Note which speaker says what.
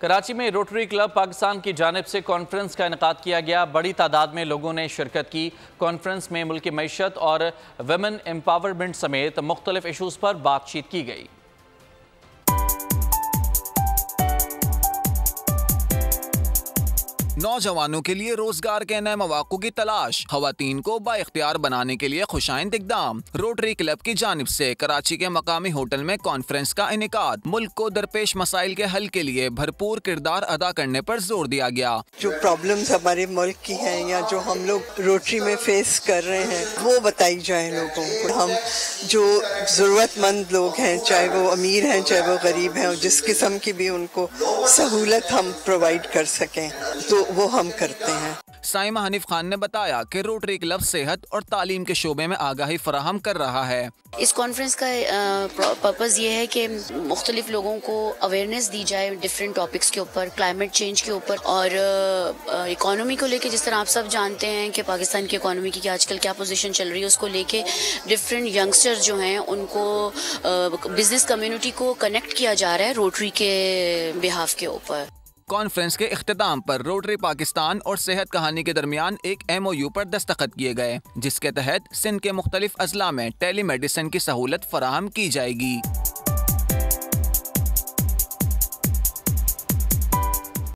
Speaker 1: کراچی میں Rotary club Pakistan کی جانب سے کانفرنس کا انعقاد کیا گیا۔ بڑی تعداد میں لوگوں نے شرکت کی۔ کانفرنس میں ملکی معیشت اور ویمن امپاورمنٹ سمیت مختلف ایشوز پر بات چیت کی گئی۔
Speaker 2: نوجوانوں کے لیے روزگار کے نئے مواقع کی تلاش، خواتین کو بااختیار بنانے کے لیے خوشائند اقدام۔ روٹری کلب کی جانب سے کراچی کے مقامی ہوٹل میں کانفرنس کا انعقاد۔ ملک کو درپیش مسائل کے حل کے لیے بھرپور کردار ادا کرنے پر زور دیا گیا۔
Speaker 3: جو پرابلمز ہمارے ملک کی ہیں یا جو ہم لوگ روٹری میں فیس کر رہے ہیں وہ بتائی جائیں لوگوں کو۔ ہم جو ضرورت مند لوگ ہیں، چاہے وہ امیر ہیں چاہے وہ غریب ہیں، اور جس قسم کی بھی ان کو سہولت ہم پرووائڈ کر سکیں تو وہ ہم کرتے ہیں۔
Speaker 2: سائمہ حنیف خان نے بتایا کہ روٹری کلب صحت اور تعلیم کے شعبے میں آگاہی فراہم کر رہا ہے۔
Speaker 4: اس کانفرنس کا پرپز یہ ہے کہ مختلف لوگوں کو اویئرنیس دی جائے ڈفرینٹ ٹاپکس کے اوپر، کلائمیٹ چینج کے اوپر اور اکانومی کو لے کے۔ جس طرح آپ سب جانتے ہیں کہ پاکستان کی اکانومی کی آج کل کیا پوزیشن چل رہی ہے، اس کو لے کے ڈفرینٹ ینگسٹر جو ہیں ان کو بزنس کمیونٹی کو کنیکٹ کیا جا رہا ہے روٹری کے بہاف کے اوپر۔
Speaker 2: کانفرنس کے اختتام پر روٹری پاکستان اور صحت کہانی کے درمیان ایک MOU پر دستخط کیے گئے، جس کے تحت سندھ کے مختلف اضلاع میں ٹیلی میڈیسن کی سہولت فراہم کی جائے گی۔